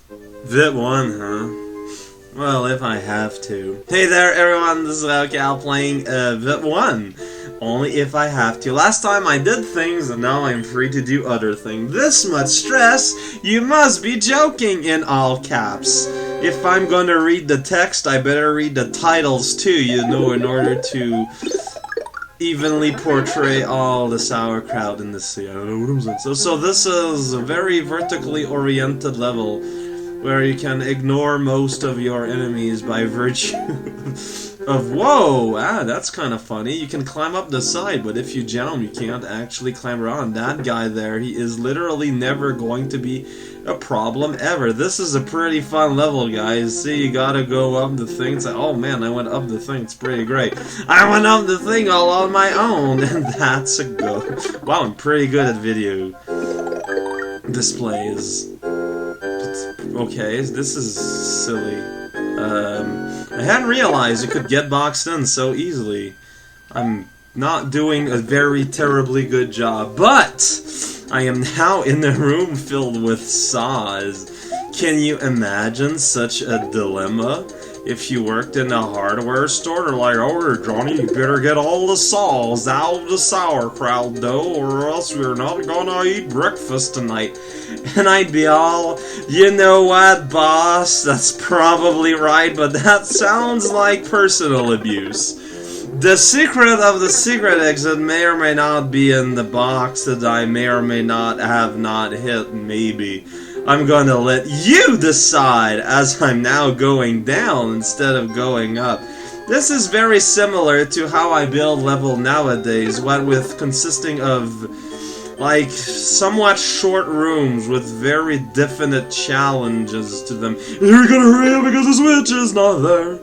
Vip 1, huh? Well, if I have to. Hey there, everyone, this is Cal playing Vip 1. Only if I have to. Last time I did things, and now I'm free to do other things. This much stress? You must be joking, in all caps. If I'm gonna read the text, I better read the titles too, you know, in order to evenly portray all the sauerkraut in the sea. I don't know what I'm saying. So this is a very vertically oriented level, where you can ignore most of your enemies by virtue of... Whoa! Ah, that's kind of funny. You can climb up the side, but if you jump, you can't actually climb around. That guy there, he is literally never going to be a problem ever. This is a pretty fun level, guys. See, you gotta go up the thing. It's like, oh man, I went up the thing. It's pretty great. I went up the thing all on my own, and that's a go. Wow, I'm pretty good at video displays. Okay, this is silly. I hadn't realized you could get boxed in so easily. I'm not doing a very terribly good job, but I am now in a room filled with saws. Can you imagine such a dilemma? If you worked in a hardware store, they're like, oh, Johnny, you better get all the saws out of the sauerkraut dough, or else we're not gonna eat breakfast tonight. And I'd be all, you know what, boss, that's probably right, but that sounds like personal abuse. The secret of the secret exit may or may not be in the box that I may or may not have not hit, maybe. I'm gonna let you decide, as I'm now going down instead of going up. This is very similar to how I build level nowadays, what with consisting of, like, somewhat short rooms with very definite challenges to them. You're gonna hurry up because the switch is not there.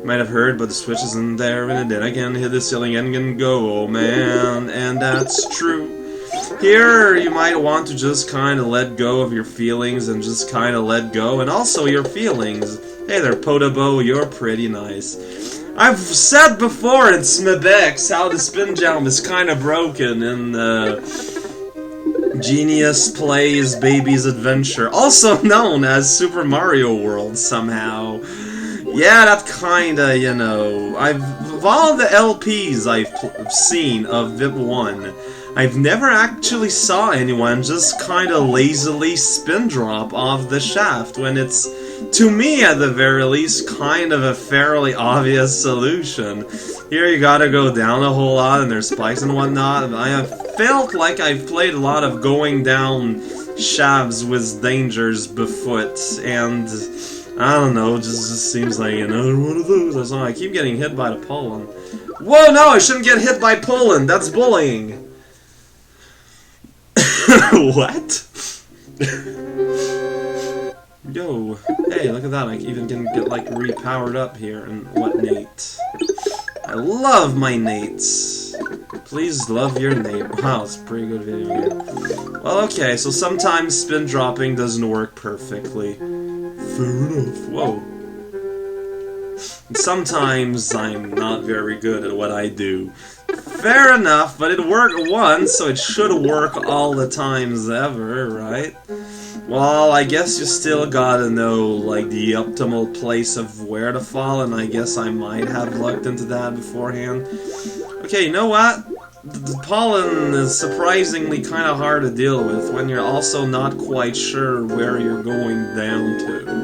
Might have heard, but the switch isn't there, and then I can hit the ceiling and can go, oh man, and that's true. Here, you might want to just kind of let go of your feelings and just kind of let go, and also your feelings. Hey there, Podobo, you're pretty nice. I've said before in Smibex how the spin jump is kind of broken in Genius Plays Baby's Adventure, also known as Super Mario World somehow. Yeah, that kinda, you know, of all the LPs I've seen of Vip 1, I've never actually saw anyone just kinda lazily spin drop off the shaft when it's, to me at the very least, kind of a fairly obvious solution. Here you gotta go down a whole lot and there's spikes and whatnot. I have felt like I've played a lot of going down shafts with dangers befoot, and I don't know, it just seems like another one of those. I saw I keep getting hit by the pollen. Whoa, no, I shouldn't get hit by pollen. That's bullying. What? Yo, hey, look at that. I even can get, like, repowered up here and whatnot. I love my nates. Please love your nate. Wow, it's a pretty good video here. Well, okay, so sometimes spin dropping doesn't work perfectly. Fair enough. Whoa. And sometimes I'm not very good at what I do. Fair enough, but it worked once, so it should work all the times ever, right? Well, I guess you still gotta know, like, the optimal place of where to fall, and I guess I might have looked into that beforehand. Okay, you know what? The pollen is surprisingly kind of hard to deal with when you're also not quite sure where you're going down to.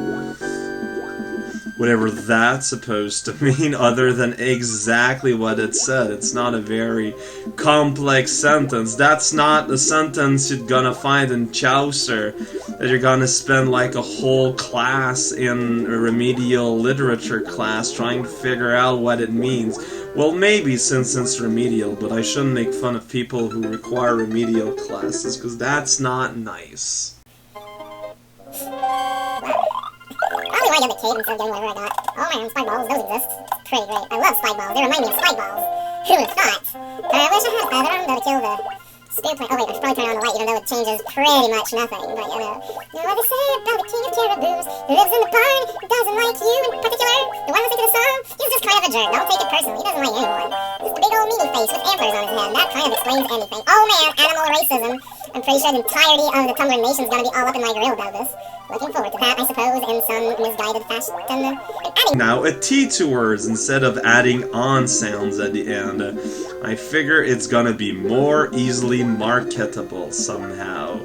Whatever that's supposed to mean, other than exactly what it said. It's not a very complex sentence. That's not a sentence you're gonna find in Chaucer, that you're gonna spend like a whole class in a remedial literature class trying to figure out what it means. Well, maybe since it's remedial, but I shouldn't make fun of people who require remedial classes, because that's not nice. I get the cave instead of getting whatever I got. Oh man, spike balls, those exist. It's pretty great. I love spike balls. They remind me of spike balls. Who would have thought? I wish I had a feather to kill the spear plant. Oh wait, I should probably turn on the light even though it changes pretty much nothing. But you know what they say about the king of caribous who lives in the barn, doesn't like you in particular. The one listening to the song, he's just kind of a jerk. Don't take it personally. He doesn't like anyone. Just a big old meaty face with antlers on his head. That kind of explains anything. Oh man, animal racism. I'm pretty sure the entirety of the Tumblr Nation is gonna be all up in my grill about this. Looking forward to that, I suppose, in some misguided fashion. Adding Now a T to words instead of adding on sounds at the end. I figure it's gonna be more easily marketable somehow.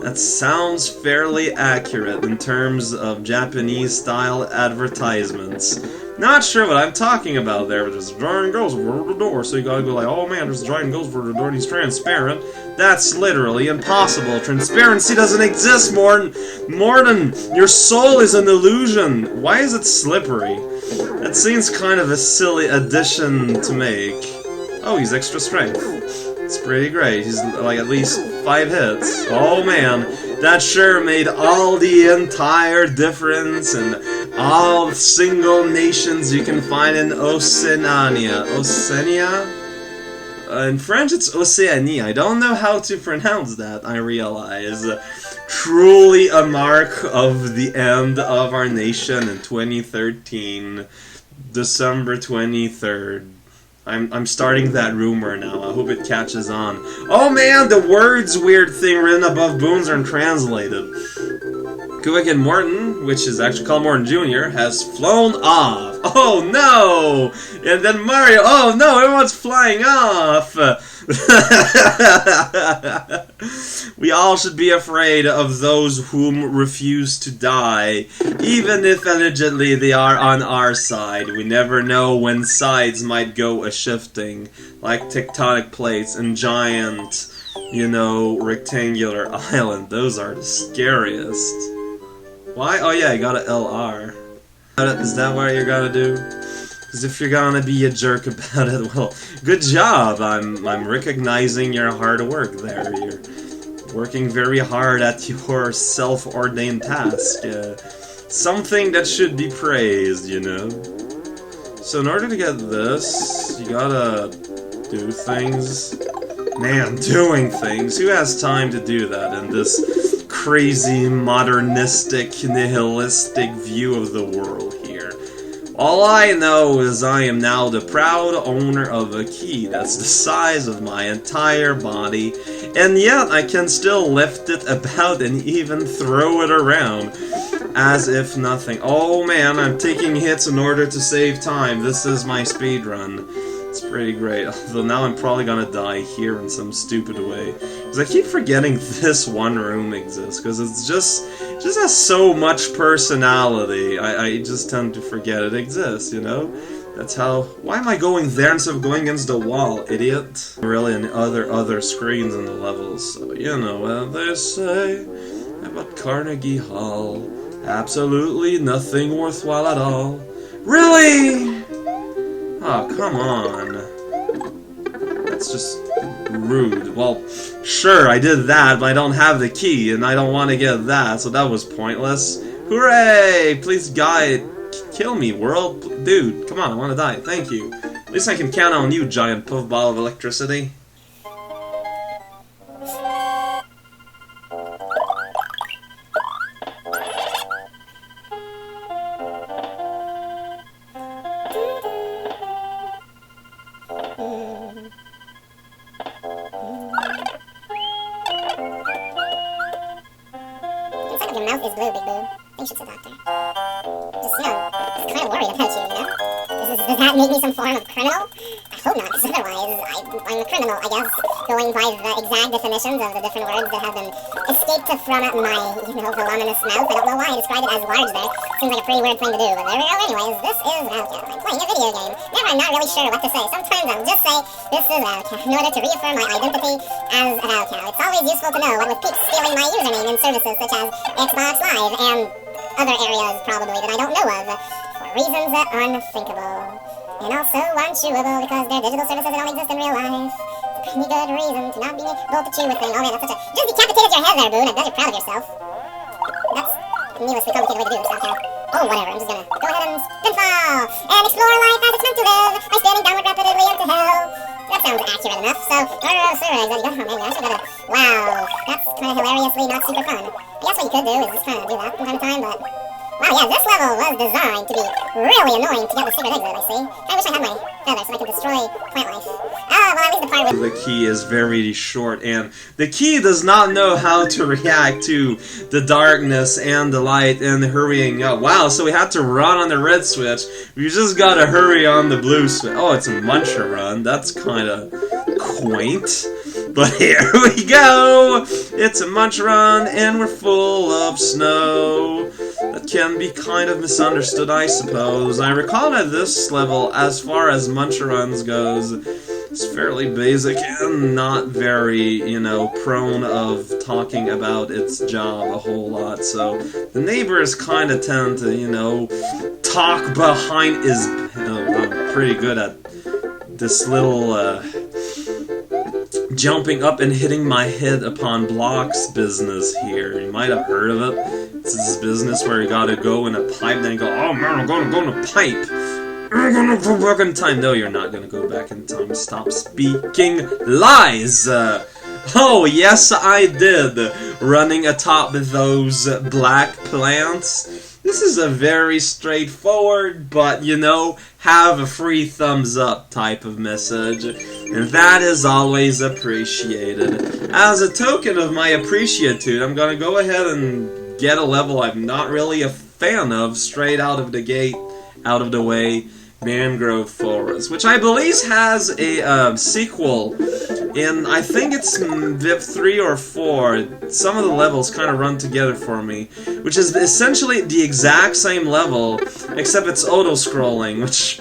That sounds fairly accurate in terms of Japanese-style advertisements. Not sure what I'm talking about there, but there's a giant ghost over the door, so you gotta go like, oh man, there's a giant ghost over the door and he's transparent. That's literally impossible. Transparency doesn't exist more than your soul is an illusion. Why is it slippery? That seems kind of a silly addition to make. Oh, he's extra strength. It's pretty great. He's like at least 5 hits. Oh man, that sure made all the entire difference in all single nations you can find in Oceania. Oceania? In French it's Océanie. I don't know how to pronounce that, I realize. Truly a mark of the end of our nation in 2013. December 23rd. I'm starting that rumor now. I hope it catches on. Oh man, the words weird thing written above Boons are translated. Kubik and Morton, which is actually called Morton Jr., has flown off. Oh no! And then Mario, oh no, everyone's flying off! We all should be afraid of those whom refuse to die, even if allegedly they are on our side. We never know when sides might go a-shifting, like tectonic plates and giant, you know, rectangular island. Those are the scariest. Why? Oh yeah, you got a LR. Is that what you're gonna do? Because if you're gonna be a jerk about it, well, good job. I'm recognizing your hard work there. You're working very hard at your self-ordained task. Something that should be praised, you know. So in order to get this, you gotta do things. Man, doing things. Who has time to do that in this crazy, modernistic, nihilistic view of the world here? All I know is I am now the proud owner of a key that's the size of my entire body, and yet I can still lift it about and even throw it around as if nothing. Oh man, I'm taking hits in order to save time. This is my speedrun. It's pretty great, although now I'm probably gonna die here in some stupid way. Because I keep forgetting this one room exists, because it just has so much personality. I just tend to forget it exists, you know? That's how... Why am I going there instead of going against the wall, idiot? Really, and other screens in the levels, so you know what they say about Carnegie Hall. Absolutely nothing worthwhile at all. Really? Oh, come on. That's just rude. Well, sure, I did that, but I don't have the key, and I don't want to get that, so that was pointless. Hooray! Please, guy, kill me, world. Dude, come on, I want to die. Thank you. At least I can count on you, giant puffball of electricity. Your mouth is blue, Big Boo. I think you should see a doctor. Just, you know, I'm kind of worried about you, you know? Does that make me some form of criminal? I hope not, because otherwise I'm a criminal, I guess, going by the exact definitions of the different words that have been escaped from my, you know, voluminous mouth. I don't know why I described it as large there. Seems like a pretty weird thing to do, but there we go anyways. This is Wildcat. I'm playing a video game. Never, I'm not really sure what to say. Sometimes I'll just say, this is Wildcat, in order to reaffirm my identity as a Wildcat. It's always useful to know what with peeps stealing my username in services such as Xbox Live and other areas probably that I don't know of, for reasons that are unthinkable. And also unchewable because they're digital services that don't exist in real life. It's a pretty good reason to not be able to chew a thing. Oh man, that's such a... You just decapitated your head there, Boone. I bet you're proud of yourself. That's a needlessly complicated way to do this, okay? Oh, whatever. I'm just gonna go ahead and spinfall and explore life as it's meant to live by standing downward rapidly into hell. That sounds accurate enough. So, oh man, I actually gotta... Wow, that's kind of hilariously not super fun. I guess what you could do is just kind of do that from time to time, but... Wow, yeah, this level was designed to be really annoying to get the secret exit, I see. I wish I had my feathers so I could destroy plant life. Oh, well, at least the part with... The key is very short, and the key does not know how to react to the darkness and the light and the hurrying up. Wow, so we had to run on the red switch. We just gotta hurry on the blue switch. Oh, it's a muncher run. That's kinda quaint. But here we go! It's a munch run, and we're full of snow. That can be kind of misunderstood, I suppose. I recall that this level, as far as munch runs goes, is fairly basic and not very, you know, prone of talking about its job a whole lot. So the neighbors kind of tend to, you know, talk behind his... I'm pretty good at this little, jumping up and hitting my head upon blocks business here. You might have heard of it. It's this business where you gotta go in a pipe, then you go, oh man, I'm gonna go in a pipe. I'm gonna go back in time. No, you're not gonna go back in time. Stop speaking lies! Oh, yes, I did. Running atop those black plants. This is a very straightforward, but, you know, have a free thumbs up type of message. And that is always appreciated. As a token of my appreciatude, I'm gonna go ahead and get a level I'm not really a fan of straight out of the gate, out of the way, Mangrove Forest, which I believe has a sequel in, I think it's VIP 3 or 4. Some of the levels kind of run together for me, which is essentially the exact same level, except it's auto-scrolling, which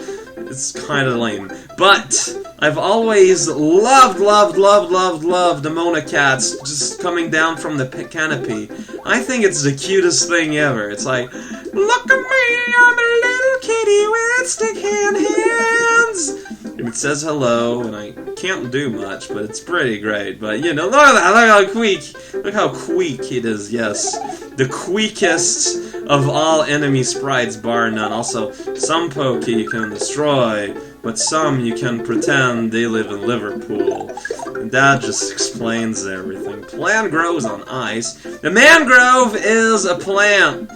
is kind of lame. But I've always loved the Mona Cats just coming down from the canopy. I think it's the cutest thing ever. It's like, look at me, I'm a little kitty with stick hands. And it says hello, and I can't do much, but it's pretty great. But, you know, look at that, look how queek it is, yes. The queekest of all enemy sprites, bar none. Also, some Pokey you can destroy, but some you can pretend they live in Liverpool. And that just explains everything. Plant grows on ice. The mangrove is a plant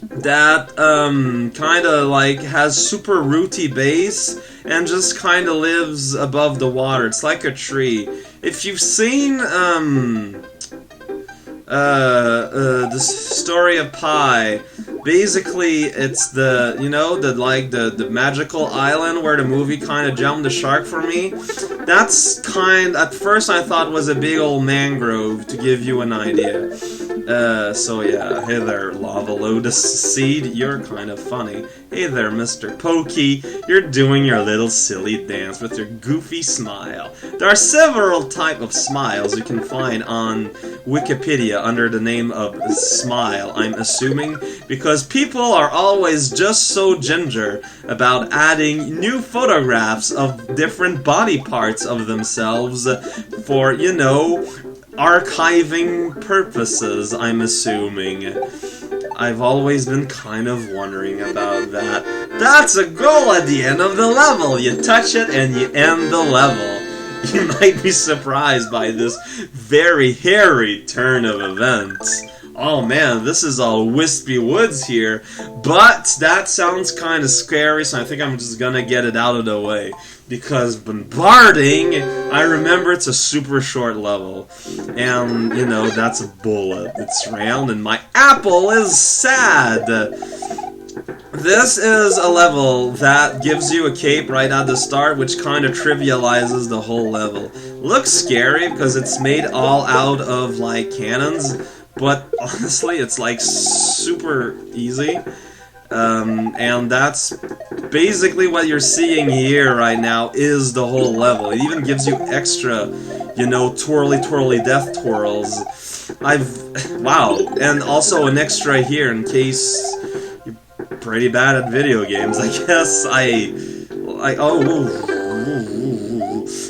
that kind of like has super rooty base and just kind of lives above the water. It's like a tree. If you've seen the story of Pi, basically it's the, you know, the magical island where the movie kind of jumped the shark for me. That's at first I thought was a big old mangrove, to give you an idea. So yeah, hey there, Lava Lotus Seed, you're kind of funny. Hey there, Mr. Pokey, you're doing your little silly dance with your goofy smile. There are several types of smiles you can find on Wikipedia under the name of Smile, I'm assuming, because people are always just so ginger about adding new photographs of different body parts of themselves for, you know, archiving purposes, I'm assuming. I've always been kind of wondering about that. That's a goal at the end of the level! You touch it and you end the level. You might be surprised by this very hairy turn of events. Oh man, this is all wispy woods here, but that sounds kind of scary, so I think I'm just gonna get it out of the way. Because bombarding, I remember it's a super short level, and, you know, that's a bullet. It's round, and my apple is sad! This is a level that gives you a cape right at the start, which kind of trivializes the whole level. Looks scary because it's made all out of, like, cannons, but honestly, it's, like, super easy. And that's basically what you're seeing here right now is the whole level. It even gives you extra, you know, twirly death twirls. Wow, and also an extra here in case you're pretty bad at video games, I guess.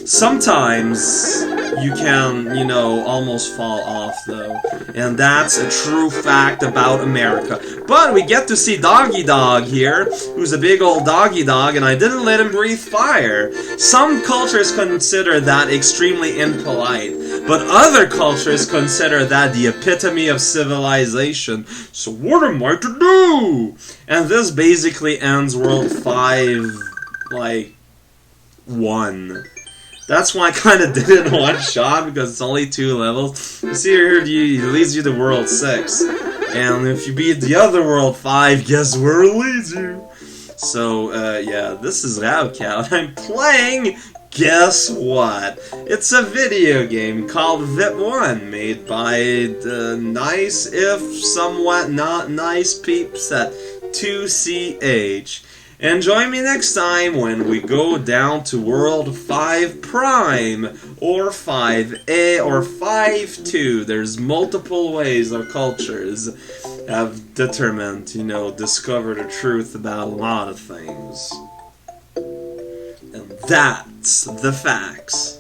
Sometimes you can, you know, almost fall off, though. And that's a true fact about America. But we get to see Doggy Dog here, who's a big old doggy dog, and I didn't let him breathe fire. Some cultures consider that extremely impolite, but other cultures consider that the epitome of civilization. So what am I to do? And this basically ends World 5, like, 1. That's why I kind of did it in one shot, because it's only 2 levels. You see here, it leads you to World 6. And if you beat the other World 5, guess where it leads you? So, yeah, this is Outcat. I'm playing, guess what? It's a video game called VIP1, made by the nice, if somewhat not nice peeps at 2CH. And join me next time when we go down to World 5 Prime, or 5A, or 5-2. There's multiple ways our cultures have determined, discover the truth about a lot of things. And that's the facts.